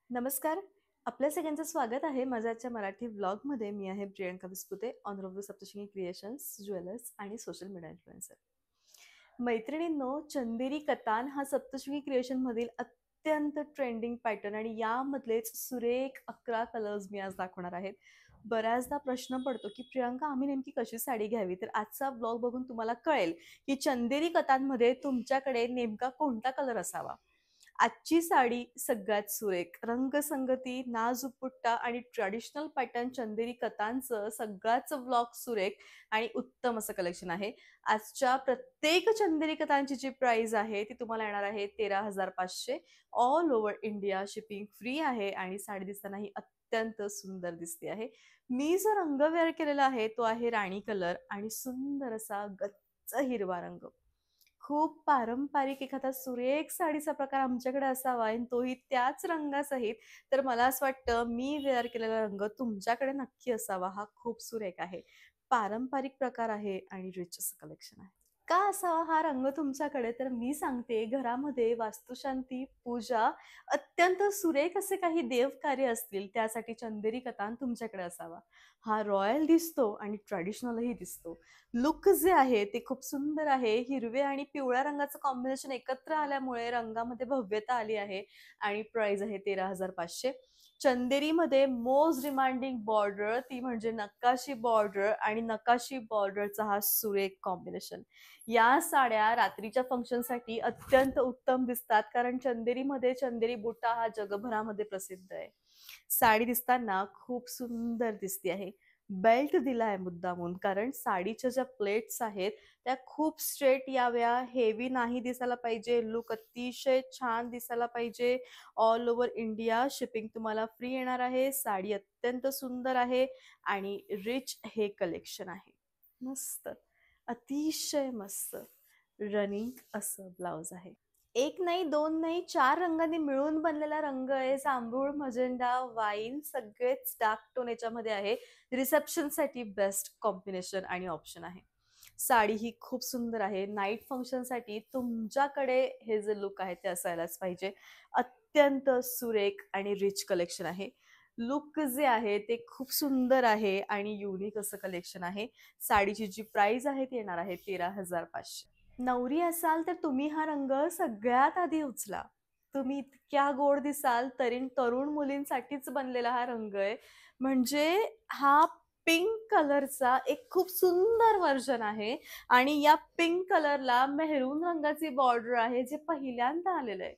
नमस्कार. आपल्या सगळ्यांचं स्वागत आहे माझ्या आजच्या मराठी व्लॉगमध्ये. मी आहे Priyanka Vispute, owner of the Saptashrungi creations, jewellers आणि सोशल मीडिया इन्फ्लुएन्सर. मैत्रिणींनो, चंदेरी कतान हा सप्तशृंगी क्रिएशनमधील अत्यंत ट्रेंडिंग पॅटर्न आणि यामधलेच सुरेख 11 कलर्स मी आज दाखवणार आहेत. बऱ्याचदा प्रश्न पडतो की प्रियंका, आम्ही नेमकी कशी साडी घ्यावी? तर आजचा ब्लॉग बघून तुम्हाला कळेल की चंदेरी कतांमध्ये तुमच्याकडे नेमका कोणता कलर असावा. आजची साडी सगळ्यात सुरेख रंगसंगती, नाजूक बुट्टा आणि ट्रॅडिशनल पॅटर्न चंदेरी कथांचं सगळ्याच व्लॉग सुरेख आणि उत्तम असं कलेक्शन आहे. आजच्या प्रत्येक चंदेरी कथांची जी प्राइस आहे ती तुम्हाला येणार आहे 13,500. All over India shipping free आहे आणि साडी दिसतानाही अत्यंत सुंदर दिसते आहे. मी जो रंग वेअर केलेला आहे तो आहे राणी कलर आणि सुंदर असा गच्च हिरवा रंग. खूप पारंपरिक एखादा सुरेख साडीचा प्रकार आमच्याकडे असावा आणि तोही त्याच रंगासहित. तर मला असं वाटतं मी वेअर केलेला रंग तुमच्याकडे नक्की असावा. हा खूप सुरेख आहे, पारंपरिक प्रकार आहे आणि रिच असं कलेक्शन आहे. का असावा हा रंग तुमच्याकडे? तर मी सांगते, घरामध्ये वास्तुशांती, पूजा, अत्यंत सुरेख असे काही देवकार्य असतील त्यासाठी चंदेरी कतान तुमच्याकडे असावा. हा रॉयल दिसतो आणि ट्रॅडिशनलही दिसतो. लुक जे आहे ते खूप सुंदर आहे. हिरवे आणि पिवळ्या रंगाचं कॉम्बिनेशन एकत्र आल्यामुळे रंगामध्ये भव्यता आली आहे आणि प्राइस आहे 13,500. चंदेरीमध्ये मोस्ट डिमांडिंग बॉर्डर ती म्हणजे नकाशी बॉर्डर आणि नकाशी बॉर्डरचा हा सुरेख कॉम्बिनेशन. या साड्या रात्रीच्या फंक्शनसाठी अत्यंत उत्तम दिसतात, कारण चंदेरीमध्ये चंदेरी बुट्टा हा जगभरामध्ये प्रसिद्ध आहे. साडी दिसताना खूप सुंदर दिसते आहे. बेल्ट दिला आहे मुद्दामून, कारण साडीच्या ज्या प्लेट्स आहेत त्या खूप स्ट्रेट याव्या, हेवी नाही दिसायला पाहिजे, लुक अतिशय छान दिसायला पाहिजे. ऑल ओव्हर इंडिया शिपिंग तुम्हाला फ्री येणार आहे. साडी अत्यंत सुंदर आहे आणि रिच हे कलेक्शन आहे. मस्त, अतिशय मस्त रनिंग असं ब्लाउज आहे. एक नाही, दोन नाही, 4 रंगांनी मिळून बनलेला रंग आहे. जांभूळ, मजेंडा, वाईन सगळेच डार्क टोन याच्यामध्ये आहे. रिसेप्शनसाठी बेस्ट कॉम्बिनेशन आणि ऑप्शन आहे. साडी ही खूप सुंदर आहे. नाईट फंक्शनसाठी तुमच्याकडे हे जे लुक आहे ते असायलाच पाहिजे. अत्यंत सुरेख आणि रिच कलेक्शन आहे. लुक जे आहे ते खूप सुंदर आहे आणि युनिक असं कलेक्शन आहे. साडीची जी प्राइस आहे ती येणार आहे 13,500. नवरी असाल तर तुम्ही हा रंग सगळ्यात आधी उचला. तुम्ही इतक्या गोड दिसाल, तरुण मुलींसाठीच बनलेला हा रंग आहे. म्हणजे हा पिंक कलरचा एक खूप सुंदर व्हर्जन आहे आणि या पिंक कलरला मेहरून रंगाची बॉर्डर आहे, जे पहिल्यांदा आलेलं आहे.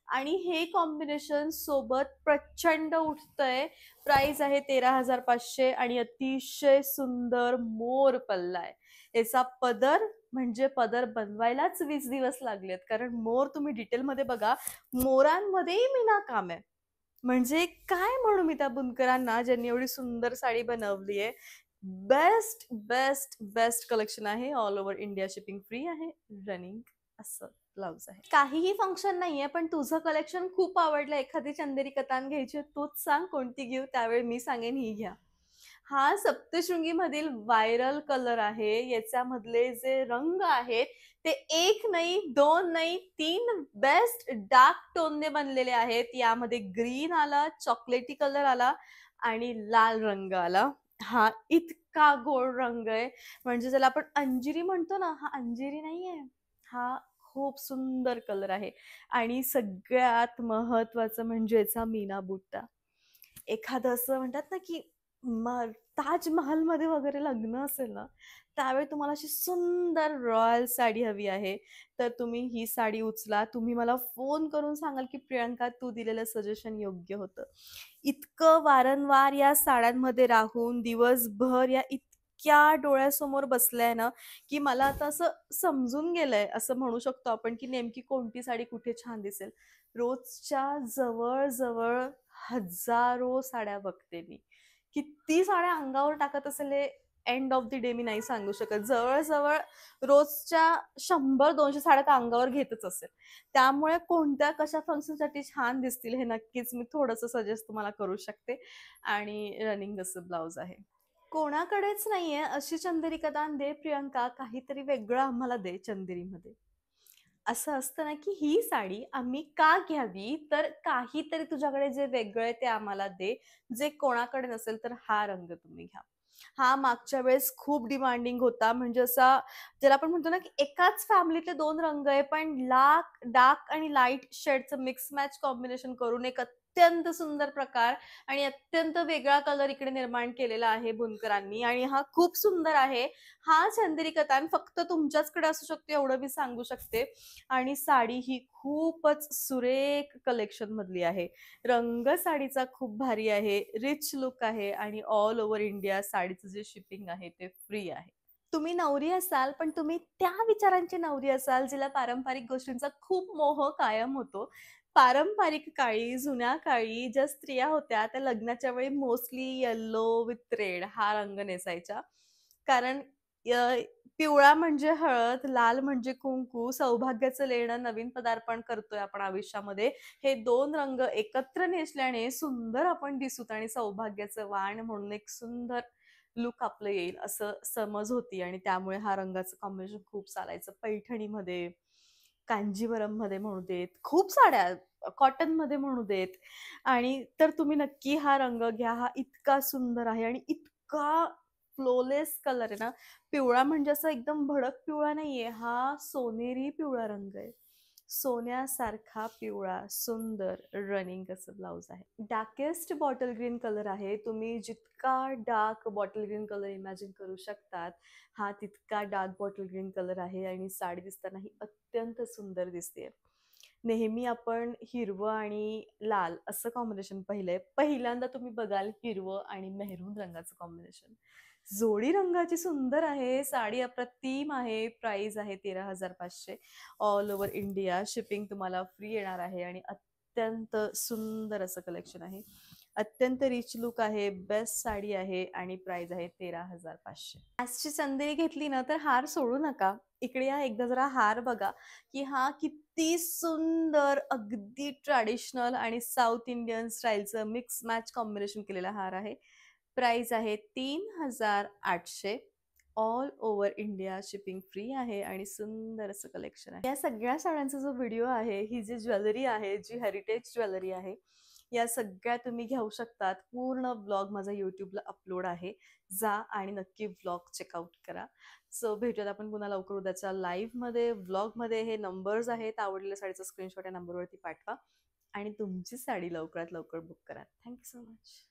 आणि हे कॉम्बिनेशन सोबत प्रचंड उठतंय. प्राइस आहे 13,500 आणि अतिशय सुंदर मोर पल्ला आहे. याचा पदर म्हणजे पदर बनवायलाच 20 दिवस लागलेत, कारण मोर तुम्ही डिटेलमध्ये बघा, मोरांमध्येही मीना काम आहे. म्हणजे काय म्हणू मी त्या बुनकरांना ज्यांनी एवढी सुंदर साडी बनवली आहे. बेस्ट बेस्ट बेस्ट कलेक्शन आहे. All over India shipping free आहे. रनिंग असं ब्लाउज आहे. काहीही फंक्शन नाहीये, पण तुझं कलेक्शन खूप आवडलं, एखादी चंदेरी कतान घ्यायची तूच सांग कोणती घेऊ, त्यावेळी मी सांगेन ही घ्या. हा सप्तशृंगी मधील व्हायरल कलर आहे. याच्यामधले जे रंग आहेत ते एक नाही, दोन नाही, तीन बेस्ट डार्क टोनने बनलेले आहेत. यामध्ये ग्रीन आला, चॉकलेटी कलर आला आणि लाल रंग आला. हा इतका गोड रंग आहे, म्हणजे ज्याला आपण अंजिरी म्हणतो ना, हा अंजिरी नाहीये. हा खूप सुंदर कलर आहे आणि सगळ्यात महत्वाचं म्हणजे याचा मीना बुट्टा. एखादं असं म्हणतात ना की ताजमहलमध्ये वगैरे लग्न असेल ना, त्यावेळी तुम्हाला अशी सुंदर रॉयल साडी हवी आहे, तर तुम्ही ही साडी उचला. तुम्ही मला फोन करून सांगाल की प्रियंका, तू दिलेलं सजेशन योग्य होतं. इतकं वारंवार या साड्यांमध्ये राहून दिवसभर या इतक्या डोळ्यासमोर बसल्या ना, की मला आता असं समजून गेलंय, असं म्हणू शकतो आपण, की नेमकी कोणती साडी कुठे छान दिसेल. रोजच्या जवळ जवळ हजारो साड्या बघते मी. किती साड्या अंगावर टाकत असेल हे एंड ऑफ द डे मी नाही सांगू शकत. जवळ-जवळ रोजच्या 100-200 साड्या तर अंगावर घेतच असेल. त्यामुळे कोणत्या कशा फंक्शनसाठी छान दिसतील हे नक्कीच मी थोडंसं सजेस्ट तुम्हाला करू शकते आणि रनिंग असं ब्लाउज आहे. कोणाकडेच नाहीये अशी चंदेरी कदान दे प्रियंका, काहीतरी वेगळं आम्हाला दे चंदेरीमध्ये. असं असतं ना, की ही साडी आम्ही का घ्यावी? तर काहीतरी तुझ्याकडे जे वेगळं आहे ते आम्हाला दे. जे कोणाकडे नसेल तर हा रंग तुम्ही घ्या. हा मागच्या वेळेस खूप डिमांडिंग होता. म्हणजे असा ज्याला आपण म्हणतो ना, की एकाच फॅमिलीतले 2 रंग आहे, पण डार्क आणि लाईट शेडचं मिक्स मॅच कॉम्बिनेशन करून एक अत्यंत सुंदर प्रकार आणि अत्यंत वेगळा कलर इकडे निर्माण केलेला आहे बुनकरांनी आणि हा खूप सुंदर आहे. हा चंदेरी कतान फक्त तुमच्याचकडे असू शकतो एवढं मी सांगू शकते. आणि साडी ही खूपच सुरेख कलेक्शन मधली आहे. रंग साडीचा खूप भारी आहे, रिच लुक आहे आणि ऑल ओव्हर इंडिया साडीचं जे शिपिंग आहे ते फ्री आहे. तुम्ही नवरी असाल, पण तुम्ही त्या विचारांची नवरी असाल, जिला पारंपरिक गोष्टींचा खूप मोह कायम होतो. पारंपरिक काळी, जुन्या काळी ज्या स्त्रिया होत्या, त्या लग्नाच्या वेळी मोस्टली येलो विथ रेड हा रंग नेसायच्या. कारण अ, पिवळा म्हणजे हळद, लाल म्हणजे कुंकू, सौभाग्याचं लेणं, नवीन पदार्पण करतोय आपण आयुष्यामध्ये. हे 2 रंग एकत्र नेसल्याने सुंदर आपण दिसूत आणि सौभाग्याचं वाण म्हणून एक सुंदर लुक आपलं येईल असं समज होती आणि त्यामुळे हा रंगाचं कॉम्बिनेशन खूप चालायचं. पैठणीमध्ये, कांजीवरममध्ये म्हणू देत, खूप साड्या कॉटनमध्ये म्हणू देत आणि तर तुम्ही नक्की हा रंग घ्या. हा इतका सुंदर आहे आणि इतका फ्लोलेस कलर आहे ना. पिवळा म्हणजे असं एकदम भडक पिवळा नाहीये. हा सोनेरी पिवळा रंग आहे. सोन्यासारखा पिवळा सुंदर रनिंग असं ब्लाउज आहे. डार्केस्ट बॉटल ग्रीन कलर आहे. तुम्ही जितका dark bottle green colour imagine करू शकतात, हा तितका डार्क बॉटल ग्रीन कलर आहे आणि साडी दिसताना ही अत्यंत सुंदर दिसते. नेहमी आपण हिरवं आणि लाल असं कॉम्बिनेशन पाहिलंय. पहिल्यांदा तुम्ही बघाल हिरवं आणि मेहरून रंगाचं कॉम्बिनेशन. जोडी रंगाची सुंदर आहे. साडी अप्रतिम आहे. प्राइस आहे 13,500. ऑल ओव्हर इंडिया शिपिंग तुम्हाला फ्री येणार आहे आणि अत्यंत सुंदर असं कलेक्शन आहे. अत्यंत रिच लुक आहे. बेस्ट साडी आहे आणि प्राइस आहे 13,500. आजची चंदेरी घेतली ना तर हार सोडू नका. इकडे या एकदा जरा हार बघा की हा किती सुंदर अगदी ट्रॅडिशनल आणि साऊथ इंडियन स्टाईलचं मिक्स मॅच कॉम्बिनेशन केलेला हार आहे. प्राइस आहे 3,800. All over India shipping free आहे आणि सुंदर असं कलेक्शन आहे. या सगळ्या साड्यांचा जो व्हिडिओ आहे, ही जी ज्वेलरी आहे, जी हेरिटेज ज्वेलरी आहे, या सगळ्या तुम्ही घेऊ शकतात. पूर्ण ब्लॉग माझा यूट्यूबला अपलोड आहे. जा आणि नक्की ब्लॉग चेकआउट करा. सो भेटूयात आपण पुन्हा लवकर उद्याच्या लाईव्हमध्ये, व्लॉगमध्ये. हे नंबर्स आहेत. आवडलेल्या साडीचा स्क्रीनशॉट या नंबरवरती पाठवा आणि तुमची साडी लवकरात लवकर बुक करा. Thank so much.